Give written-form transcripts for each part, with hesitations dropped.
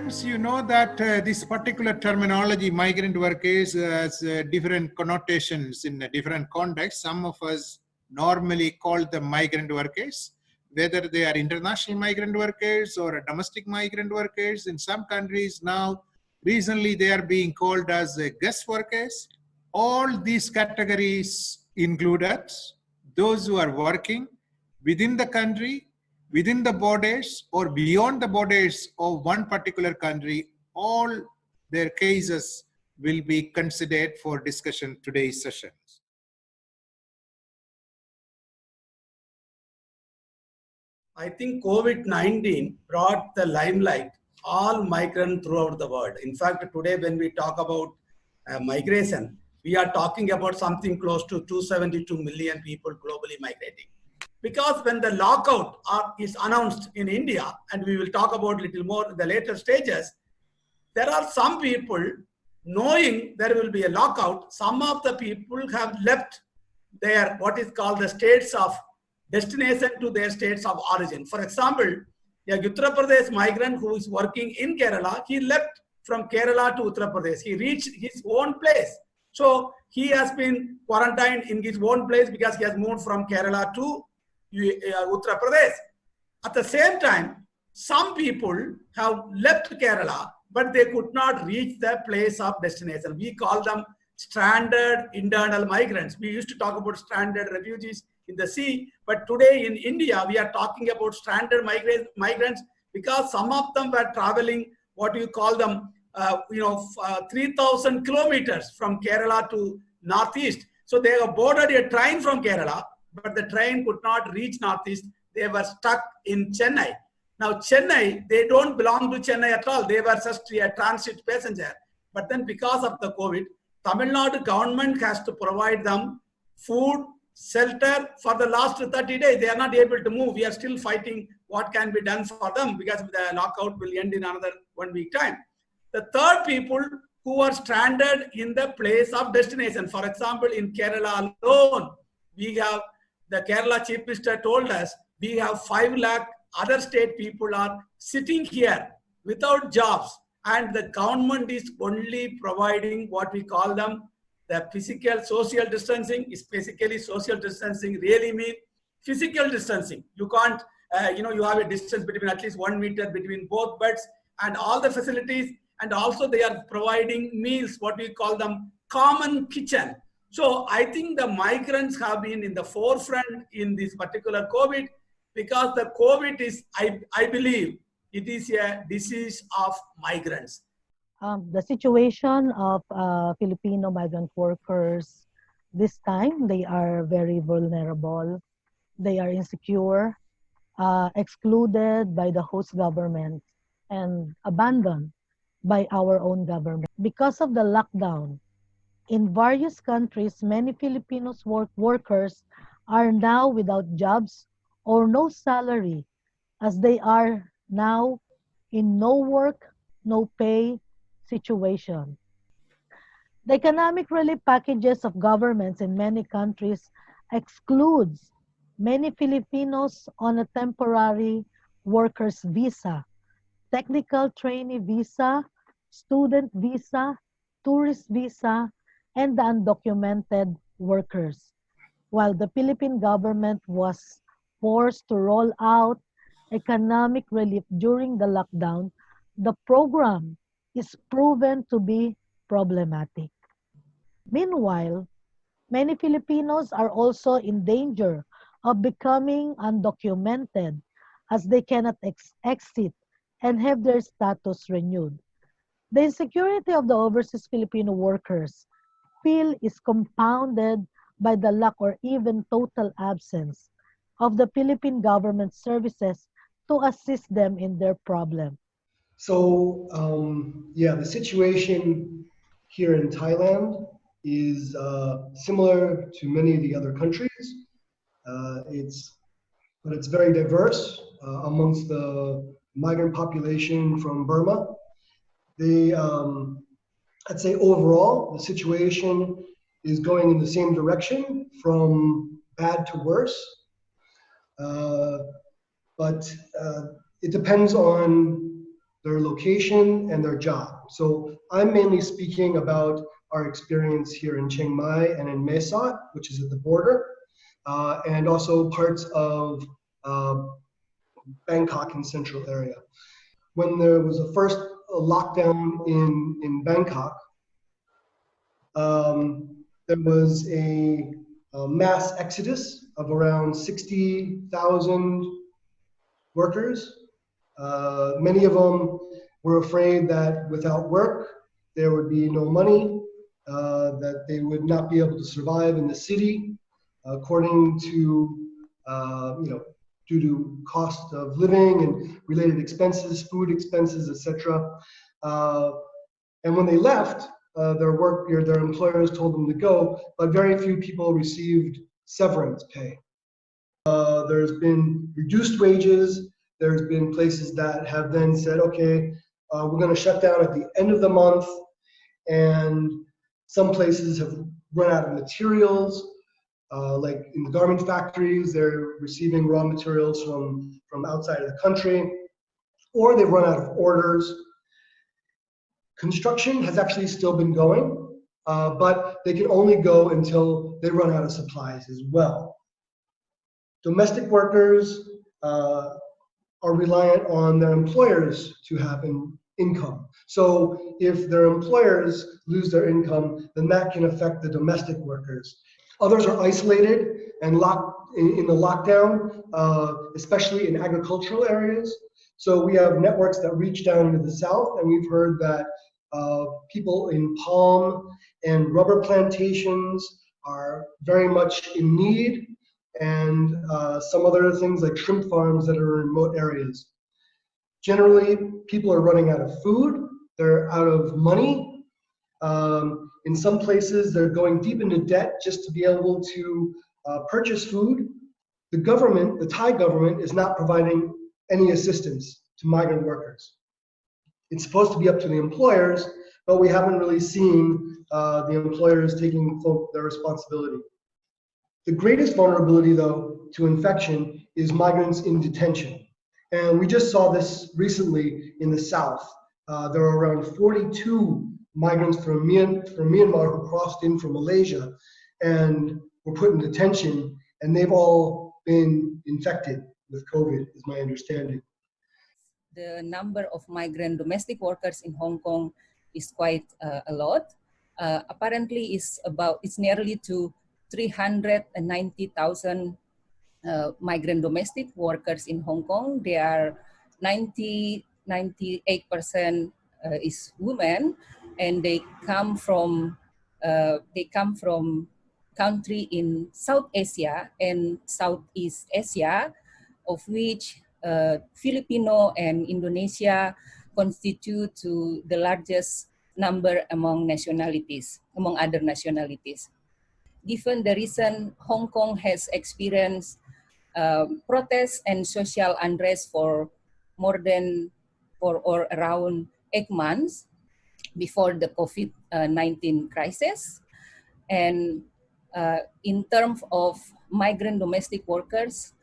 Friends, you know that this particular terminology, migrant workers, has different connotations in a different context. Some of us normally call them migrant workers, whether they are international migrant workers or domestic migrant workers. In some countries now, recently they are being called as guest workers. All these categories included those who are working within the country, within the borders or beyond the borders of one particular country. All their cases will be considered for discussion today's session. I think COVID-19 brought the limelight all migrants throughout the world. In fact, today when we talk about migration, we are talking about something close to 272 million people globally migrating. Because when the lockout is announced in India, and we will talk about a little more in the later stages, there are some people knowing there will be a lockout. Some of the people have left their what is called the states of destination to their states of origin. For example, a Uttar Pradesh migrant who is working in Kerala, he left from Kerala to Uttar Pradesh. He reached his own place. So he has been quarantined in his own place because he has moved from Kerala to Uttar Pradesh. At the same time, some people have left Kerala, but they could not reach their place of destination. We call them stranded internal migrants. We used to talk about stranded refugees in the sea, but today in India, we are talking about stranded migrants because some of them were traveling, what you call them, 3,000 kilometers from Kerala to Northeast. So they have boarded a train from Kerala, but the train could not reach Northeast. They were stuck in Chennai. Now Chennai, they don't belong to Chennai at all. They were just a transit passenger. But then because of the COVID, Tamil Nadu government has to provide them food, shelter for the last 30 days. They are not able to move. We are still fighting what can be done for them because the lockout will end in another 1 week time. The third people who are stranded in the place of destination. For example, in Kerala alone, we have the Kerala Chief Minister told us we have 5 lakh other state people are sitting here without jobs, and the government is only providing what we call them the physical social distancing. Is basically social distancing really mean physical distancing. You can't, you have a distance between at least 1 meter between both beds and all the facilities, and also they are providing meals, what we call them common kitchen. So I think the migrants have been in the forefront in this particular COVID because the COVID is, I believe, it is a disease of migrants. The situation of Filipino migrant workers this time, they are very vulnerable. They are insecure, excluded by the host government, and abandoned by our own government. Because of the lockdown, in various countries, many Filipinos workers are now without jobs or no salary, as they are now in no work, no pay situation. The economic relief packages of governments in many countries excludes many Filipinos on a temporary workers visa, technical trainee visa, student visa, tourist visa, and the undocumented workers. While the Philippine government was forced to roll out economic relief during the lockdown, the program is proven to be problematic. Meanwhile, many Filipinos are also in danger of becoming undocumented as they cannot exit and have their status renewed. The insecurity of the overseas Filipino workers feel is compounded by the lack or even total absence of the Philippine government services to assist them in their problem. So, the situation here in Thailand is similar to many of the other countries. But it's very diverse amongst the migrant population from Burma. I'd say overall, the situation is going in the same direction from bad to worse. But it depends on their location, and their job. So I'm mainly speaking about our experience here in Chiang Mai and in Mae Sot, which is at the border, and also parts of Bangkok and central area. When there was a first lockdown in Bangkok, there was a mass exodus of around 60,000 workers. Many of them were afraid that without work, there would be no money, that they would not be able to survive in the city, according to, due to cost of living and related expenses, food expenses, etc. And when they left, their employers told them to go, but very few people received severance pay. There's been reduced wages. There's been places that have then said, okay, we're going to shut down at the end of the month. And some places have run out of materials. Like in the garment factories, they're receiving raw materials from outside of the country, or they've run out of orders. Construction has actually still been going, but they can only go until they run out of supplies as well. Domestic workers are reliant on their employers to have an income. So if their employers lose their income, then that can affect the domestic workers. Others are isolated and locked in the lockdown, especially in agricultural areas. So we have networks that reach down into the south, and we've heard that people in palm and rubber plantations are very much in need, and some other things like shrimp farms that are in remote areas. Generally, people are running out of food, they're out of money. In some places, they're going deep into debt just to be able to purchase food. The government, the Thai government, is not providing any assistance to migrant workers. It's supposed to be up to the employers, but we haven't really seen the employers taking their responsibility. The greatest vulnerability, though, to infection is migrants in detention. And we just saw this recently in the south. There are around 42 migrants from Myanmar who crossed in from Malaysia and were put in detention, and they've all been infected with COVID, is my understanding. The number of migrant domestic workers in Hong Kong is quite a lot. Apparently, it's nearly to 390,000 migrant domestic workers in Hong Kong. They are 98% is women, and they come from country in South Asia and Southeast Asia, of which Filipino and Indonesia constitute to the largest number among other nationalities. Given the reason Hong Kong has experienced protests and social unrest for around 8 months before the COVID-19 crisis. And in terms of migrant domestic workers,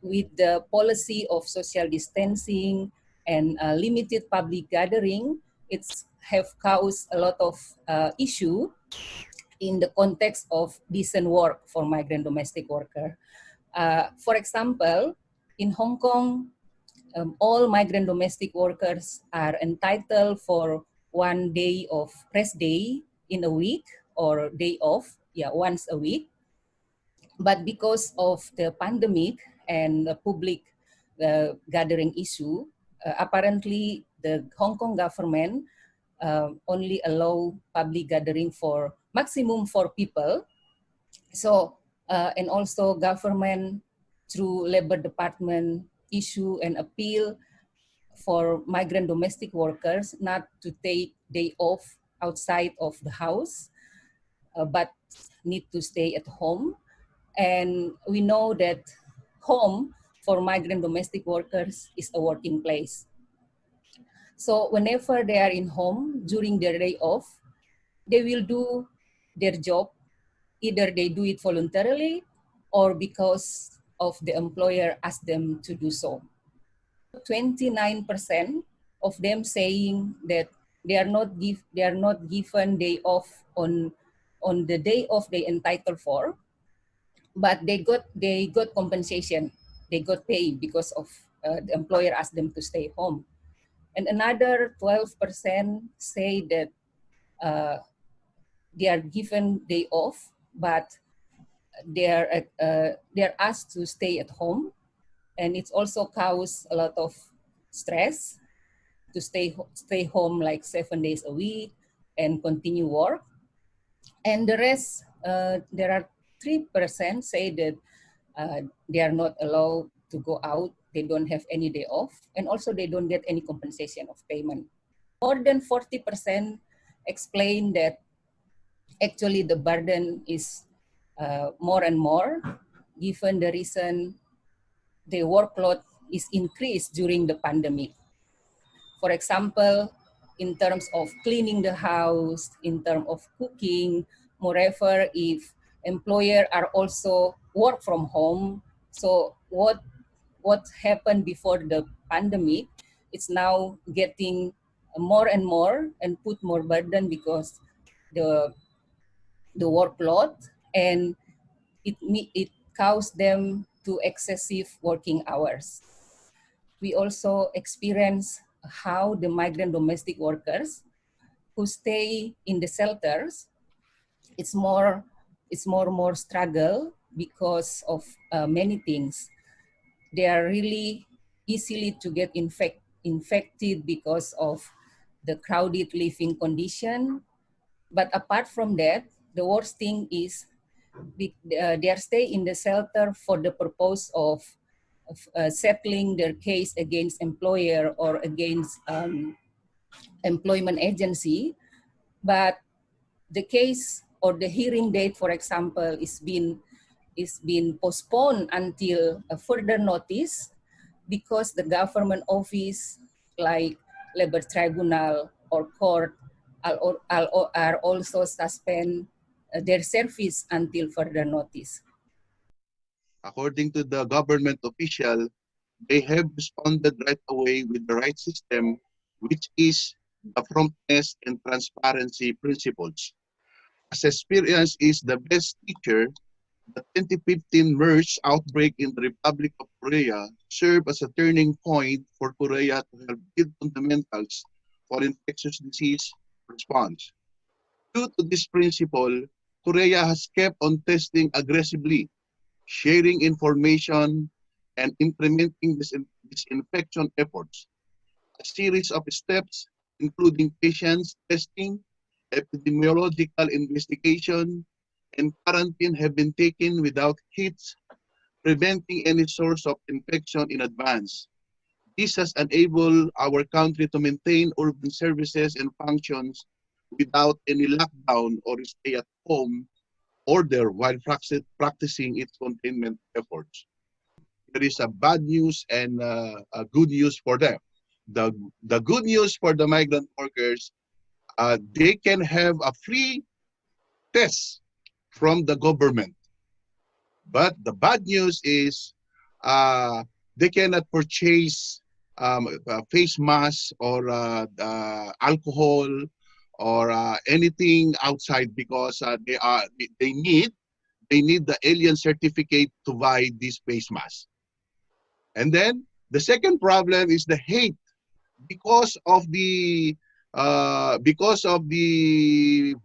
with the policy of social distancing and limited public gathering, it's have caused a lot of issue in the context of decent work for migrant domestic worker. For example, in Hong Kong, all migrant domestic workers are entitled for 1 day of rest day in a week, or day off, once a week. But because of the pandemic and the public gathering issue, apparently the Hong Kong government only allow public gathering for maximum 4 people. So, and also government through Labor Department issue an appeal for migrant domestic workers not to take day off outside of the house, but need to stay at home. And we know that home for migrant domestic workers is a working place. So whenever they are in home during their day off, they will do their job. Either they do it voluntarily or because of the employer asked them to do so. 29% of them saying that they are not given day off on the day off they entitled for, but they got compensation, they got pay because of the employer asked them to stay home. And another 12% say that they are given day off, but they are asked to stay at home, and it's also caused a lot of stress to stay home like 7 days a week and continue work. And the rest, there are 3% say that they are not allowed to go out, they don't have any day off, and also they don't get any compensation of payment. More than 40% explain that actually the burden is more and more, given the reason the workload is increased during the pandemic. For example, in terms of cleaning the house, in terms of cooking, moreover, if employer are also work from home, so what happened before the pandemic, it's now getting more and more and put more burden because the workload, and it caused them to excessive working hours. We also experience how the migrant domestic workers who stay in the shelters, it's more struggle because of many things. They are really easily to get infected because of the crowded living condition. But apart from that, the worst thing is they are stay in the shelter for the purpose of settling their case against employer or against employment agency. But the case or the hearing date, for example, is being postponed until a further notice, because the government office like labor tribunal or court are also suspend their service until further notice. According to the government official, they have responded right away with the right system, which is the promptness and transparency principles. As experience is the best teacher, the 2015 MERS outbreak in the Republic of Korea served as a turning point for Korea to help build fundamentals for infectious disease response. Due to this principle, Korea has kept on testing aggressively, sharing information, and implementing disinfection efforts. A series of steps, including patients testing, epidemiological investigation, and quarantine have been taken without hits, preventing any source of infection in advance. This has enabled our country to maintain urban services and functions without any lockdown or stay at home order while practicing its containment efforts. There is a bad news and a good news for them. The good news for the migrant workers, they can have a free test from the government. But the bad news is they cannot purchase face masks or alcohol or anything outside, because they need the alien certificate to buy this face mask. And then the second problem is the hate because of the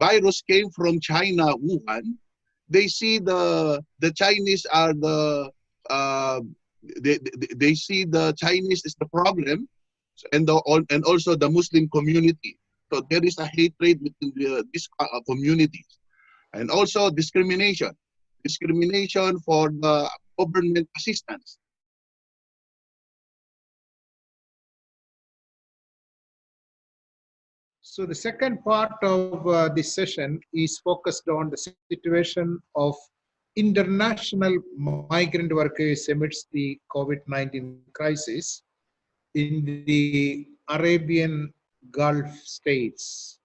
virus came from China, Wuhan. They see the Chinese are the they see the Chinese is the problem, and also the Muslim community. So there is a hatred within these communities, and also discrimination for the government assistance. So the second part of this session is focused on the situation of international migrant workers amidst the COVID-19 crisis in the Arabian Gulf states.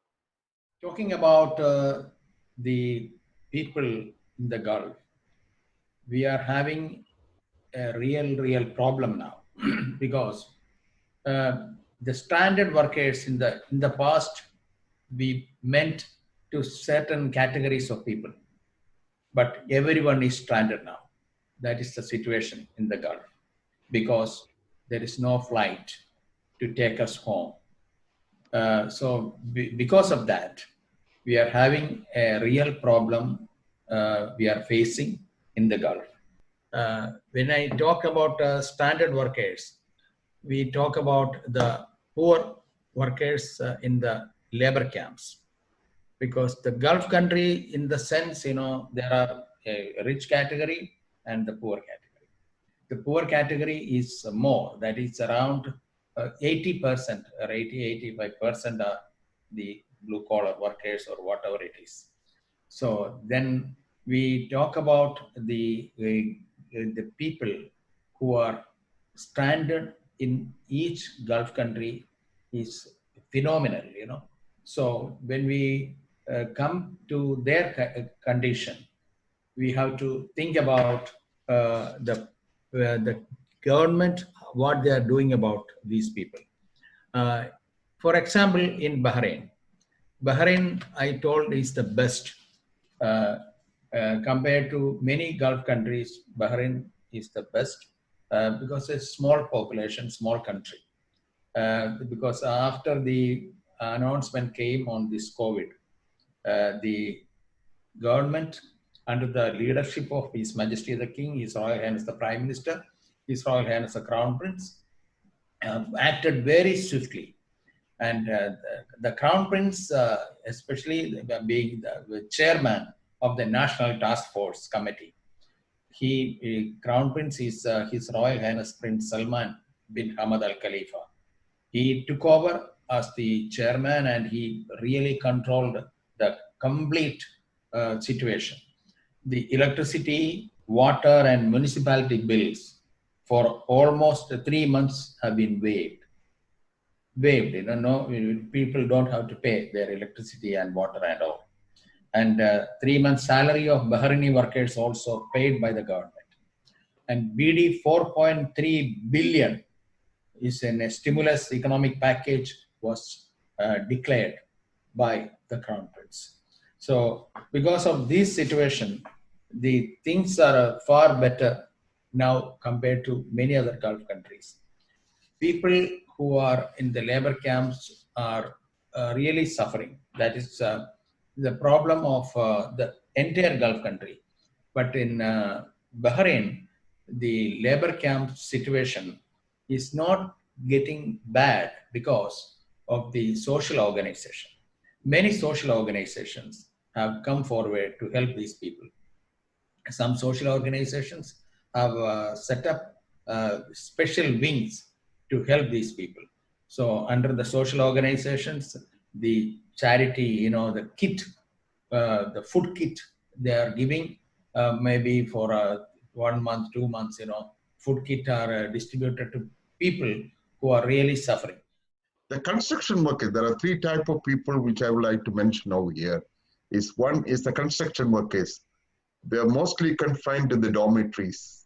Talking about the people in the Gulf, we are having a real problem now because the standard workers in the past, we meant to certain categories of people, but everyone is stranded now. That is the situation in the Gulf, because there is no flight to take us home. So because of that, we are having a real problem we are facing in the Gulf. When I talk about standard workers, we talk about the poor workers in the labor camps, because the Gulf country, in the sense, there are a rich category and the poor category. The poor category is more, that is around 80% or 80-85% are the blue collar workers or whatever it is. So then we talk about the people who are stranded in each Gulf country is phenomenal, So when we come to their condition, we have to think about the government, what they are doing about these people. For example, in Bahrain, I told, is the best. Compared to many Gulf countries, Bahrain is the best because it's a small population, small country. Because after the announcement came on this COVID, the government, under the leadership of His Majesty the King, His Royal Highness the Prime Minister, His Royal Highness the Crown Prince, acted very swiftly. And the Crown Prince, especially being the chairman of the National Task Force Committee, Crown Prince is His Royal Highness Prince Salman bin Hamad Al Khalifa. He took over as the chairman and he really controlled the complete situation. The electricity, water, and municipality bills for almost 3 months have been waived. People don't have to pay their electricity and water and all. And 3 months salary of Bahraini workers also paid by the government. And BD 4.3 billion is a stimulus economic package was declared by the Crown Prince. So because of this situation, the things are far better now compared to many other Gulf countries. People who are in the labor camps are really suffering. That is the problem of the entire Gulf country. But in Bahrain, the labor camp situation is not getting bad because of the social organization. Many social organizations have come forward to help these people. Some social organizations have set up special wings to help these people. So under the social organizations, the charity, the kit, the food kit they are giving, maybe for 1 month, 2 months, food kit are distributed to people who are really suffering. The construction workers, there are 3 types of people which I would like to mention over here. One is the construction workers. They are mostly confined to the dormitories.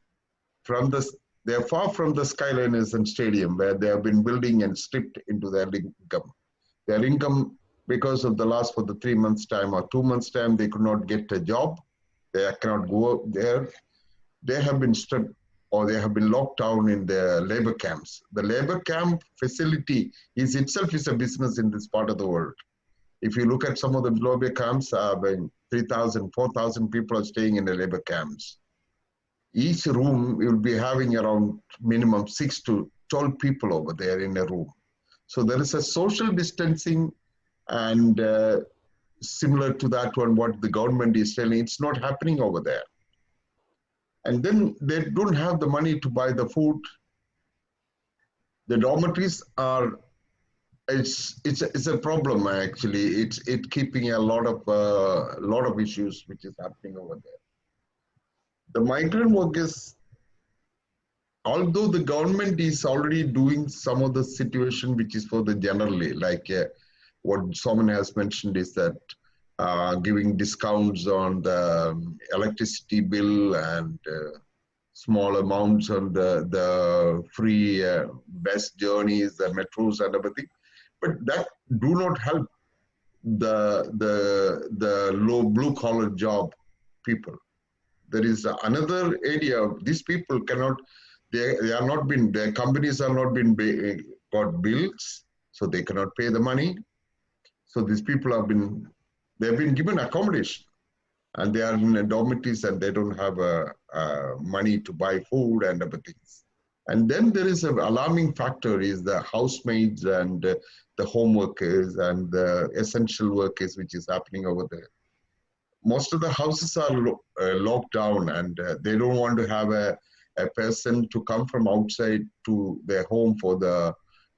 They are far from the skyliners and stadium where they have been building and stripped into their income. Their income, because of the loss for the 3 months time or 2 months time, they could not get a job. They cannot go there. They have been stripped or they have been locked down in the labor camps. The labor camp facility itself is a business in this part of the world. If you look at some of the labor camps, 3,000, 4,000 people are staying in the labor camps. Each room will be having around minimum 6 to 12 people over there in a room. So there is a social distancing and similar to that one, what the government is telling, it's not happening over there. And then they don't have the money to buy the food. The dormitories are, it's a problem actually. It's keeping a lot of issues which is happening over there. The migrant workers, although the government is already doing some of the situation which is for the generally, like what someone has mentioned is that giving discounts on the electricity bill and small amounts on the free bus journeys, the metros and everything. But that do not help the low blue collar job people. There is another area. These people cannot, they are not been, their companies are not been got bills, so they cannot pay the money. So these people have been, they've been given accommodation, and they are in dormitories and they don't have money to buy food and everything. And then there is an alarming factor is the housemaids and the home workers and the essential workers, which is happening over there. Most of the houses are locked down, and they don't want to have a person to come from outside to their home for the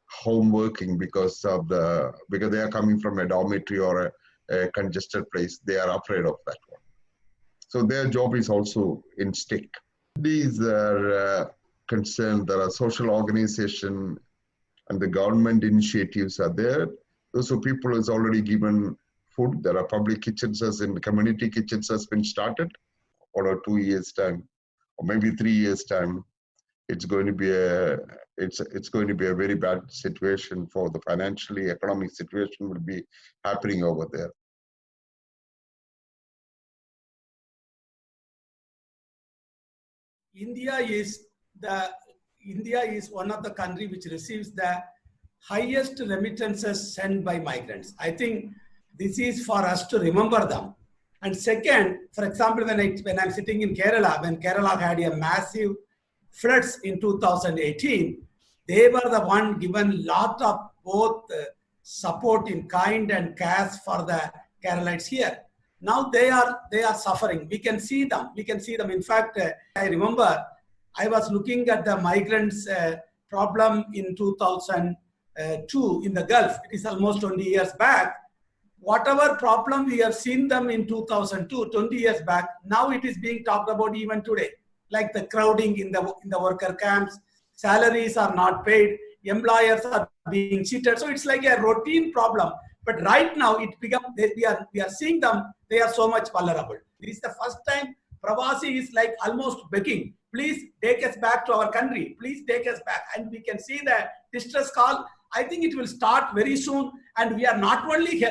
home working because they are coming from a dormitory or a congested place. They are afraid of that one. So their job is also in stake. These are concerns. There are social organization and the government initiatives are there. Those are people who's already given food. There are public kitchens and community kitchens has been started. Or 2 years time, or maybe 3 years time, it's going to be a very bad situation for the financially economic situation will be happening over there. India is one of the countries which receives the highest remittances sent by migrants. I think this is for us to remember them. And second, for example, when I'm sitting in Kerala, when Kerala had a massive floods in 2018, they were the one given lot of both support in kind and cash for the Keralites here. Now they are suffering. We can see them. In fact, I remember I was looking at the migrants problem in 2002 in the Gulf. It is almost 20 years back. Whatever problem we have seen them in 2002, 20 years back, now it is being talked about even today. Like the crowding in the worker camps, salaries are not paid, employers are being cheated. So it's like a routine problem. But right now, we are seeing them, they are so much vulnerable. This is the first time Pravasi is like almost begging, please take us back to our country, please take us back. And we can see the distress call. I think it will start very soon. And we are not only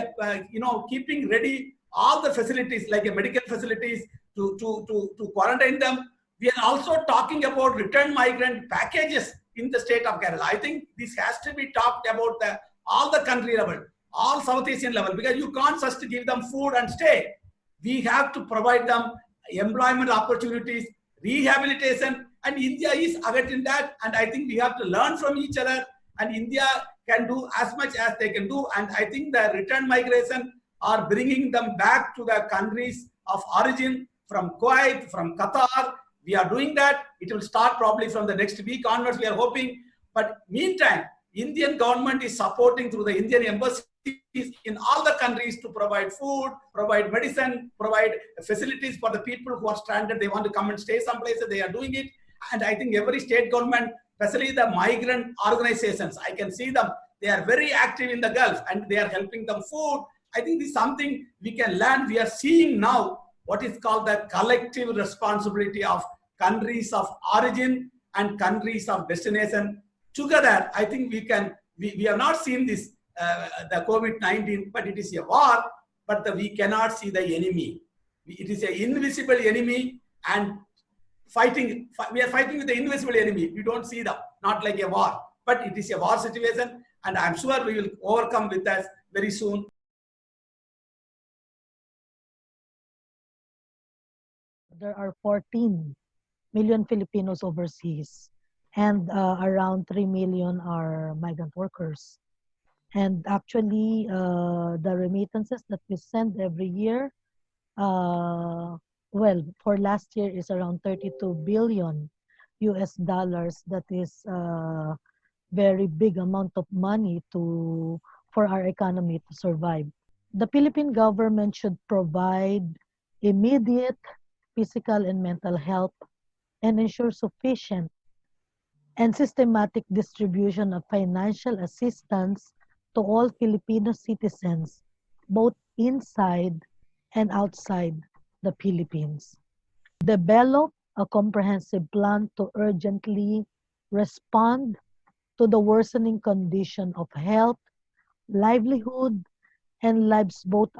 keeping ready all the facilities, like medical facilities to quarantine them. We are also talking about return migrant packages in the state of Kerala. I think this has to be talked about all the country level, all South Asian level, because you can't just give them food and stay. We have to provide them employment opportunities, rehabilitation, and India is ahead that. And I think we have to learn from each other, and India can do as much as they can do. And I think the return migration are bringing them back to the countries of origin, from Kuwait, from Qatar. We are doing that. It will start probably from the next week onwards, we are hoping. But meantime, Indian government is supporting through the Indian embassies in all the countries to provide food, provide medicine, provide facilities for the people who are stranded. They want to come and stay someplace, they are doing it. And I think every state government, especially the migrant organizations, I can see them, they are very active in the Gulf and they are helping them food. I think this is something we can learn. We are seeing now what is called the collective responsibility of countries of origin and countries of destination. Together, I think we have not seen this, the COVID-19, but it is a war, but we cannot see the enemy. It is an invisible enemy, and we are fighting with the invisible enemy. We don't see them, not like a war, but it is a war situation, and I'm sure we will overcome with that very soon. There are 14 million Filipinos overseas, and around 3 million are migrant workers. And actually, the remittances that we send every year, well, for last year is around 32 billion US dollars. That is a very big amount of money for our economy to survive. The Philippine government should provide immediate physical and mental health and ensure sufficient and systematic distribution of financial assistance to all Filipino citizens, both inside and outside the Philippines. Develop a comprehensive plan to urgently respond to the worsening condition of health, livelihood, and lives both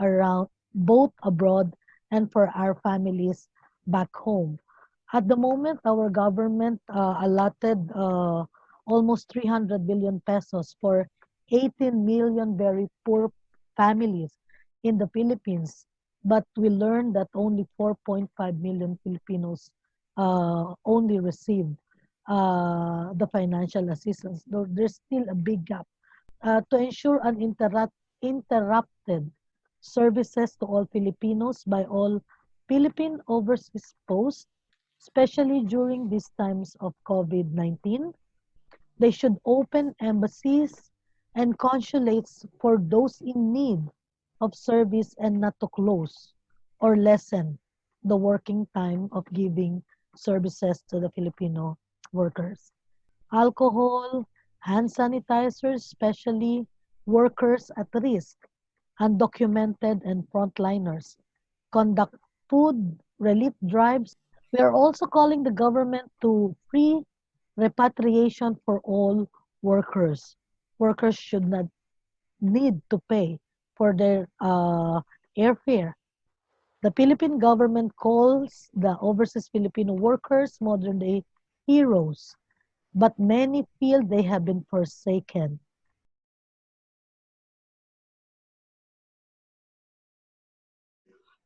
abroad and for our families back home. At the moment, our government allotted almost 300 billion pesos for 18 million very poor families in the Philippines. But we learned that only 4.5 million Filipinos only received the financial assistance. Though there's still a big gap. To ensure interrupted services to all Filipinos by all Philippine overseas posts, especially during these times of COVID-19. They should open embassies and consulates for those in need of service and not to close or lessen the working time of giving services to the Filipino workers. Alcohol, hand sanitizers, especially workers at risk, undocumented and frontliners. Conduct food relief drives. We are also calling the government to free repatriation for all workers. Workers should not need to pay for their airfare. The Philippine government calls the overseas Filipino workers modern day heroes, but many feel they have been forsaken.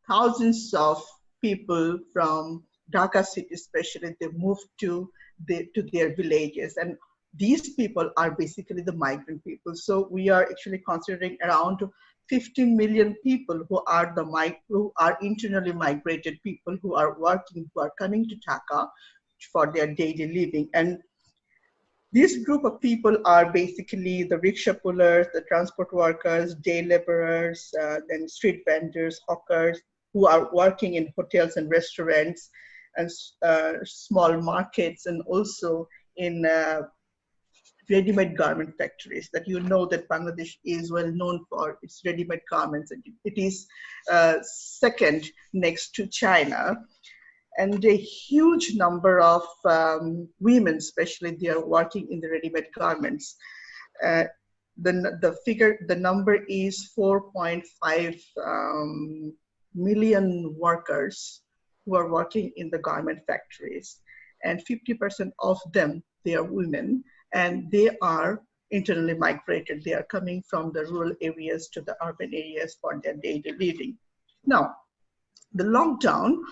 Thousands of people from Dhaka city, especially, they moved to their villages, and these people are basically the migrant people. So we are actually considering around 15 million people who are internally migrated people who are working, who are coming to Dhaka for their daily living. And this group of people are basically the rickshaw pullers, the transport workers, day laborers, then street vendors, hawkers, who are working in hotels and restaurants and small markets, and also in ready-made garment factories. That you know that Bangladesh is well known for its ready-made garments. It is second next to China. And a huge number of women, especially, they are working in the ready-made garments. The number is 4.5 million workers who are working in the garment factories, and 50% of them, they are women, and they are internally migrated. They are coming from the rural areas to the urban areas for their daily living. Now, the lockdown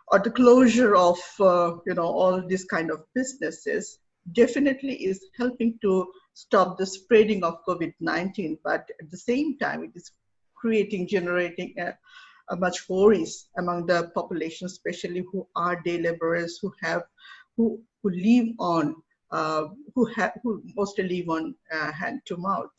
or the closure of all these kind of businesses definitely is helping to stop the spreading of COVID-19, but at the same time, it is generating a much worries among the population, especially who are day laborers, who live on who mostly live on hand to mouth.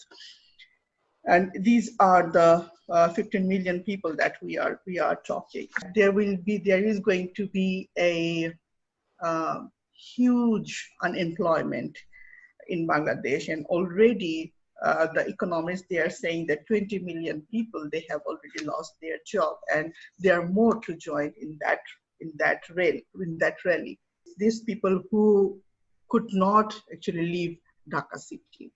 And these are the 15 million people that we are talking. There is going to be a huge unemployment in Bangladesh, and already the economists, they are saying that 20 million people, they have already lost their job, and there are more to join in that rally. These people who could not actually leave Dhaka city.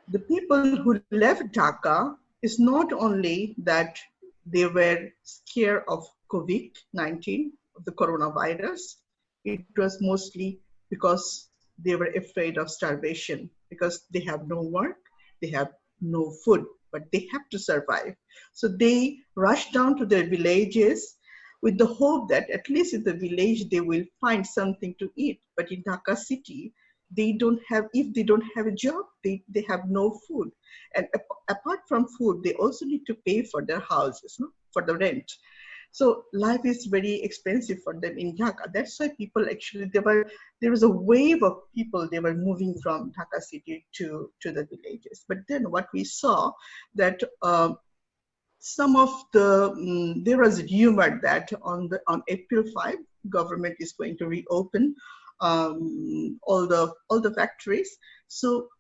The people who left Dhaka is not only that they were scared of COVID-19, of the coronavirus. It was mostly because they were afraid of starvation, because they have no work, they have no food, but they have to survive. So they rushed down to their villages with the hope that at least in the village they will find something to eat. But in Dhaka city, if they don't have a job, they have no food. And apart from food, they also need to pay for their houses, for the rent. So life is very expensive for them in Dhaka. That's why people actually, there was a wave of people, they were moving from Dhaka city to the villages. But then what we saw that some of there was a rumor that on April 5, government is going to reopen all the factories. So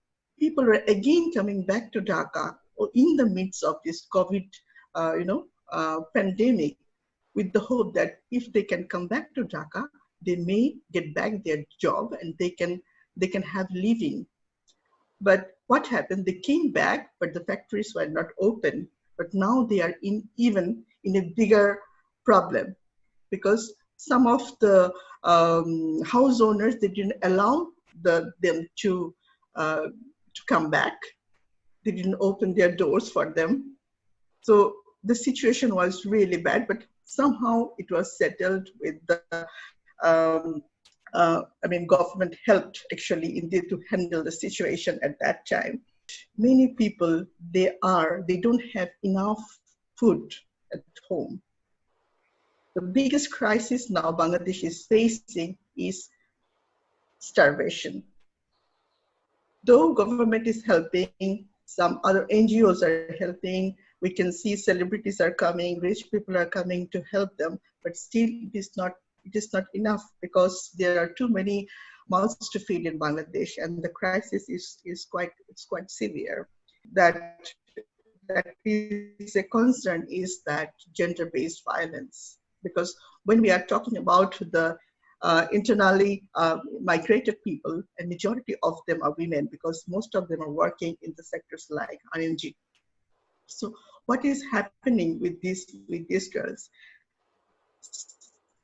people are again coming back to Dhaka in the midst of this COVID, pandemic. with the hope that if they can come back to Dhaka, they may get back their job and they can have living. But what happened? They came back, but the factories were not open. But now they are even in a bigger problem, because some of the house owners, they didn't allow them to come back. They didn't open their doors for them. So the situation was really bad, but somehow it was settled with the government helped actually indeed to handle the situation at that time. Many people, they don't have enough food at home. The biggest crisis now Bangladesh is facing is starvation. Though government is helping, some other NGOs are helping, we can see celebrities are coming, rich people are coming to help them, but still it is not enough, because there are too many mouths to feed in Bangladesh, and the crisis is quite severe. That is a concern is that gender-based violence, because when we are talking about the internally migrated people, a majority of them are women, because most of them are working in the sectors like ING. So what is happening with these girls?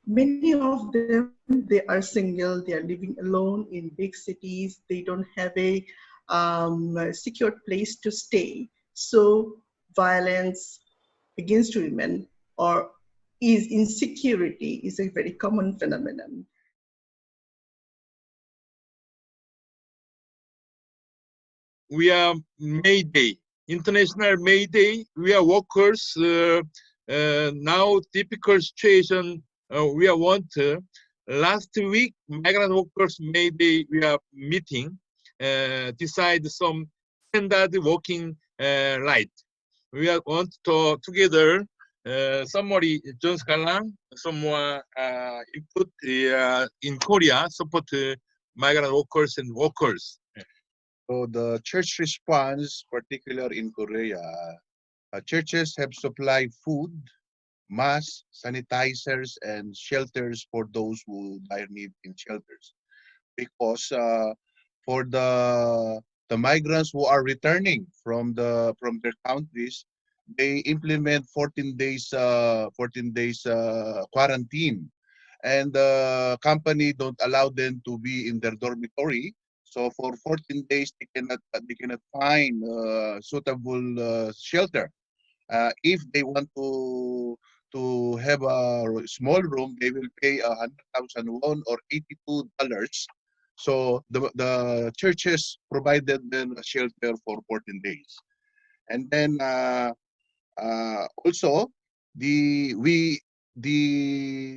Many of them, they are single, they are living alone in big cities, they don't have a secure place to stay. So violence against women or insecurity is a very common phenomenon. We are May Day, International May Day. We are workers. Now, typical situation we are last week, migrant workers May Day, we are meeting, decide some standard working right. We are want to together. Somebody, John Scalan, someone input in Korea, support migrant workers and workers. So the church response, particularly in Korea, churches have supplied food, masks, sanitizers, and shelters for those who dire need in shelters. Because for the migrants who are returning from their countries, they implement 14 days quarantine, and the company don't allow them to be in their dormitory. So for 14 days, they cannot find suitable shelter. If they want to have a small room, they will pay 100,000 won or $82. So the churches provided them a shelter for 14 days, and then also the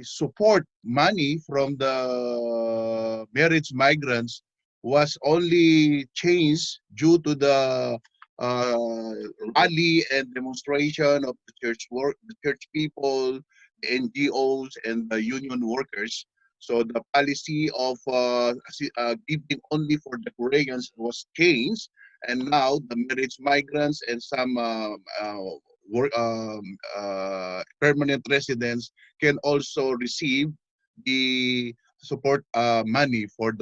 support money from the marriage migrants was only changed due to the rally and demonstration of the church people, the NGOs, and the union workers. So the policy of giving only for the Koreans was changed, and now the marriage migrants and some permanent residents can also receive the support money for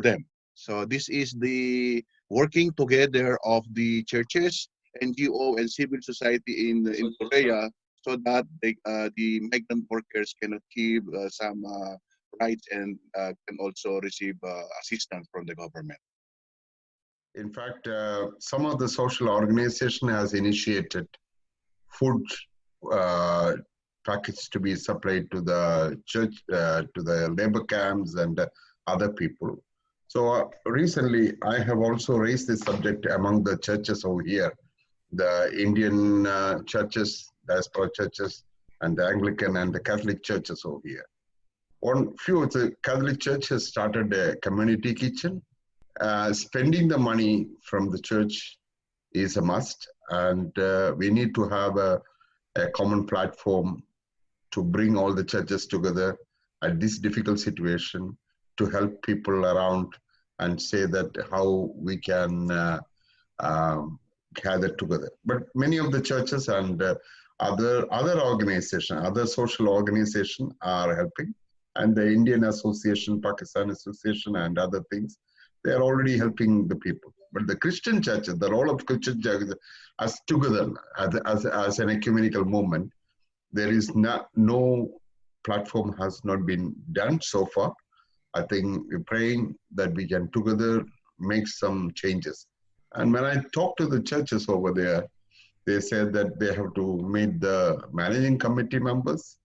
them. So this is the working together of the churches, NGO, and civil society in Korea, so that the migrant workers can achieve some rights and can also receive assistance from the government. In fact, some of the social organization has initiated food packets to be supplied to the church, to the labor camps and other people. So recently, I have also raised this subject among the churches over here, the Indian churches, diaspora churches, and the Anglican and the Catholic churches over here. One few of the Catholic church has started a community kitchen. Spending the money from the church is a must, and we need to have a common platform to bring all the churches together at this difficult situation, to help people around and say that how we can gather together. But many of the churches and Other organization, other social organization are helping, and the Indian Association, Pakistan Association, and other things, they are already helping the people. But the Christian churches, the role of Christian churches as together as an ecumenical movement, there is no platform has not been done so far. I think we're praying that we can together make some changes. And when I talk to the churches over there, they said that they have to meet the managing committee members,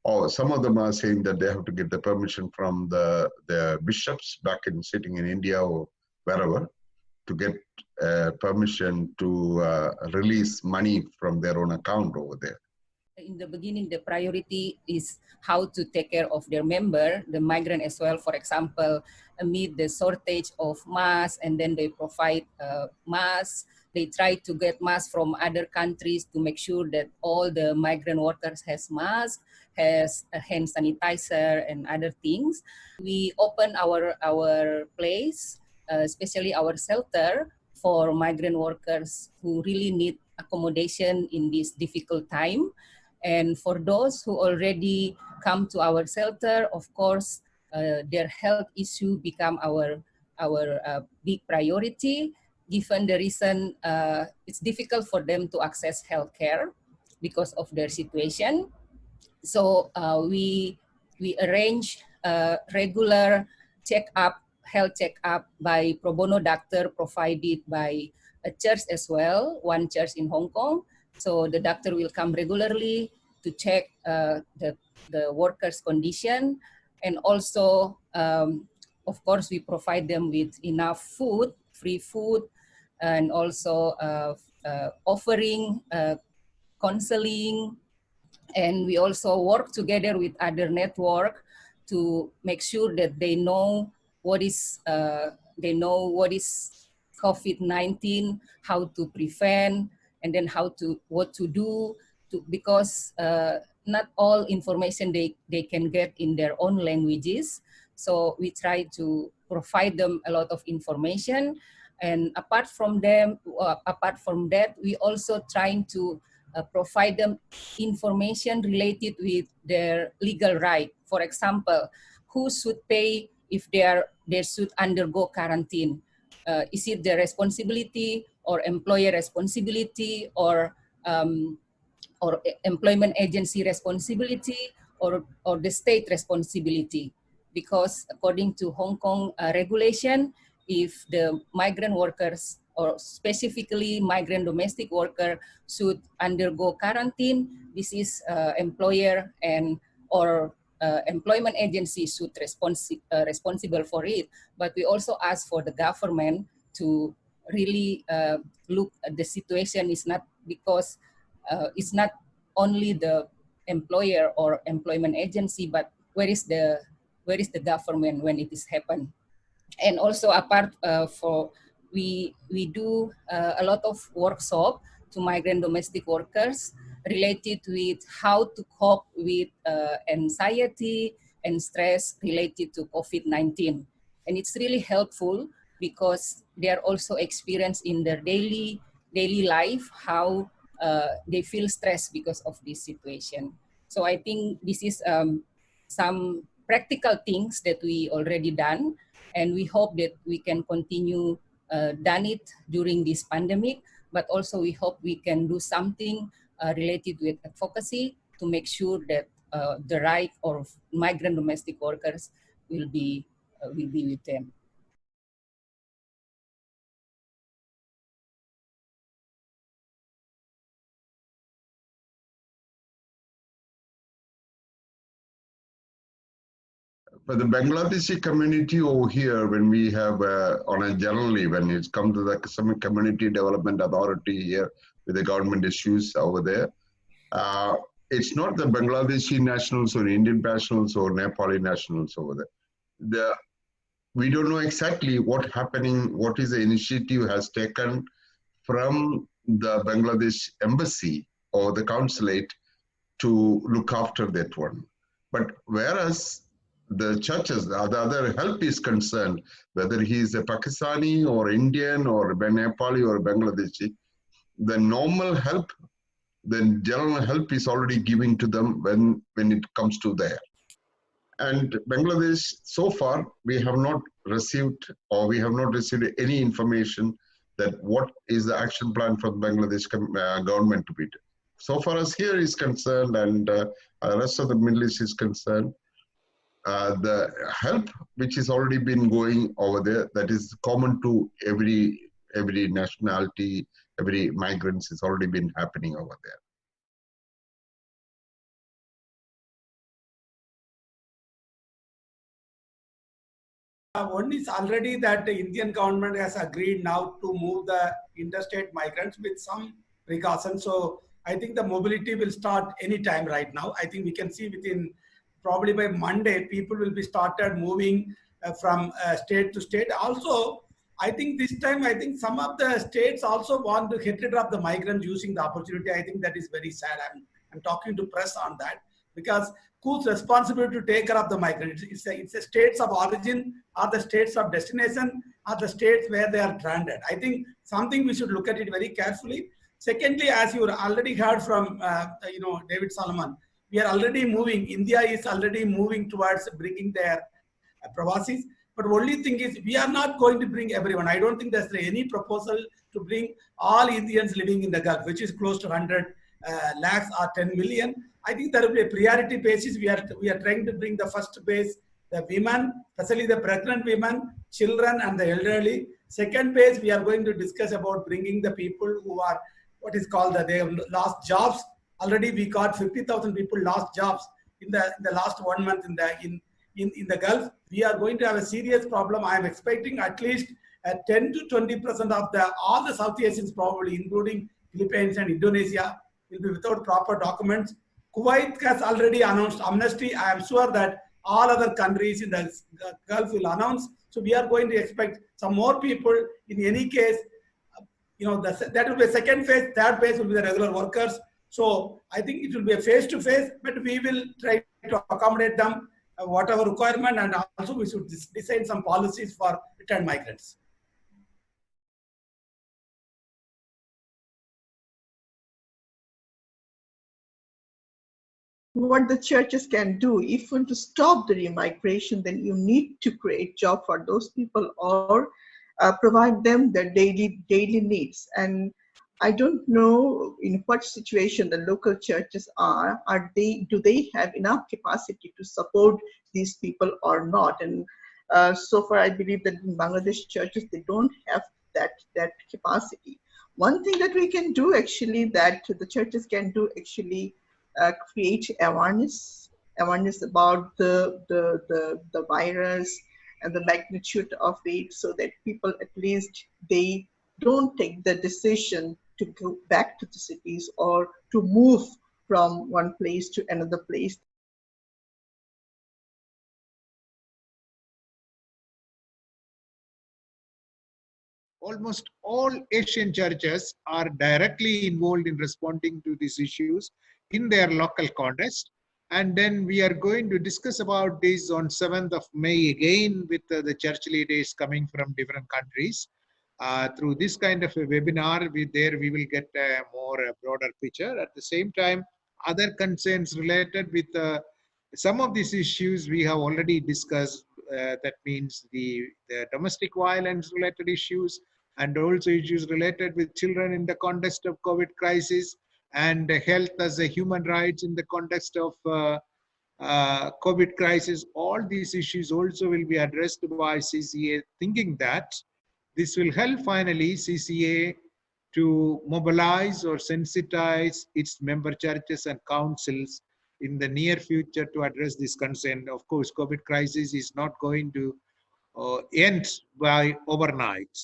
or some of them are saying that they have to get the permission from the bishops back sitting in India or wherever to get permission to release money from their own account over there. In the beginning, the priority is how to take care of their member, the migrant as well. For example, amid the shortage of masks, and then they provide masks. They try to get masks from other countries to make sure that all the migrant workers has masks, has a hand sanitizer and other things. We open our place, especially our shelter, for migrant workers who really need accommodation in this difficult time. And for those who already come to our shelter, of course, their health issue become our big priority, given the reason it's difficult for them to access healthcare because of their situation. So we arrange regular health checkup by pro bono doctor provided by a church as well, one church in Hong Kong. So the doctor will come regularly to check the workers' condition. And also, of course, we provide them with enough food, free food, and also offering counseling. And we also work together with other network to make sure that they know what is COVID-19, how to prevent, and then what to do, because not all information they can get in their own languages. So we try to provide them a lot of information. And apart from that, we also trying to provide them information related with their legal right. For example, who should pay if they should undergo quarantine? Is it the responsibility or employer responsibility or employment agency responsibility or the state responsibility? Because according to Hong Kong regulation, if the migrant workers or specifically migrant domestic worker should undergo quarantine, this is employer and or employment agency should responsible for it. But we also ask for the government to really look at the situation. Is not because it's not only the employer or employment agency, but where is the government when it is happened? And also apart we do a lot of workshop to migrant domestic workers related with how to cope with anxiety and stress related to COVID-19. And it's really helpful because they are also experienced in their daily life how they feel stressed because of this situation. So I think this is some practical things that we already done, and we hope that we can continue done it during this pandemic, but also we hope we can do something related with advocacy to make sure that the right of migrant domestic workers will be with them. For the Bangladeshi community over here, when we have generally, when it's come to the some community development authority here with the government issues over there, it's not the Bangladeshi nationals or Indian nationals or Nepali nationals over there. We don't know exactly what is the initiative has taken from the Bangladesh embassy or the consulate to look after that one. But whereas the churches, the other help is concerned, whether he is a Pakistani or Indian or Nepali or Bangladeshi, the normal help then general help is already given to them when it comes to there. And Bangladesh, so far, we have not received any information that what is the action plan for the Bangladesh government to be done. So far as here is concerned and the rest of the Middle East is concerned, the help which is already been going over there, that is common to every nationality, every migrants, has already been happening over there. One is already that the Indian government has agreed now to move the interstate migrants with some precautions. So I think the mobility will start anytime right now. I think we can see within probably by Monday, people will be started moving from state to state. Also, I think this time, I think some of the states also want to get rid of the migrants using the opportunity. I think that is very sad. I'm talking to press on that because whose responsibility to take care of the migrants? It's the states of origin or the states of destination or the states where they are stranded. I think something we should look at it very carefully. Secondly, as you already heard from David Solomon, we are already moving. India is already moving towards bringing their Pravasis. But only thing is, we are not going to bring everyone. I don't think there's any proposal to bring all Indians living in the Gulf, which is close to 100 lakhs or 10 million. I think there will be a priority basis. We are trying to bring the first base, the women, especially the pregnant women, children, and the elderly. Second base, we are going to discuss about bringing the people who are what is called they have lost jobs. Already we got 50,000 people lost jobs in the last 1 month in the Gulf. We are going to have a serious problem. I am expecting at least 10 to 20% of all the South Asians, probably including Philippines and Indonesia, will be without proper documents. Kuwait has already announced amnesty. I am sure that all other countries in the Gulf will announce. So we are going to expect some more people. In any case, that will be a second phase. Third phase will be the regular workers. So I think it will be a face-to-face, but we will try to accommodate them, whatever requirement, and also we should design some policies for returned migrants. What the churches can do, if you want to stop the remigration, then you need to create job for those people or provide them their daily needs. And I don't know in what situation the local churches are. Do they have enough capacity to support these people or not? And so far, I believe that in Bangladesh churches, they don't have that capacity. One thing that we can do actually, that the churches can do actually, create awareness about the virus and the magnitude of it, so that people at least they don't take the decision to go back to the cities or to move from one place to another place. Almost all Asian churches are directly involved in responding to these issues in their local context. And then we are going to discuss about this on 7th of May again with the church leaders coming from different countries. Through this kind of a webinar, we will get a broader picture. At the same time, other concerns related with some of these issues we have already discussed. That means the domestic violence related issues, and also issues related with children in the context of COVID crisis, and health as a human rights in the context of COVID crisis. All these issues also will be addressed by CCA, thinking that this will help finally CCA to mobilize or sensitize its member churches and councils in the near future to address this concern. Of course, COVID crisis is not going to end by overnight.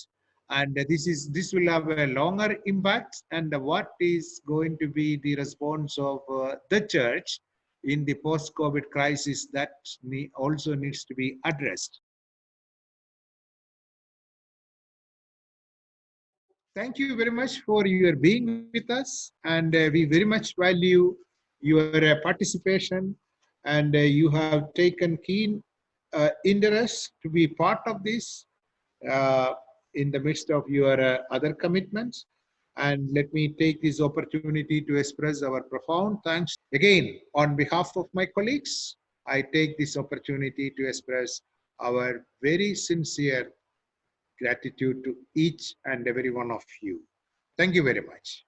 And this will have a longer impact, and what is going to be the response of the church in the post-COVID crisis, that also needs to be addressed. Thank you very much for your being with us, and we very much value your participation, and you have taken keen interest to be part of this in the midst of your other commitments. And let me take this opportunity to express our profound thanks. Again, on behalf of my colleagues, I take this opportunity to express our very sincere gratitude to each and every one of you. Thank you very much.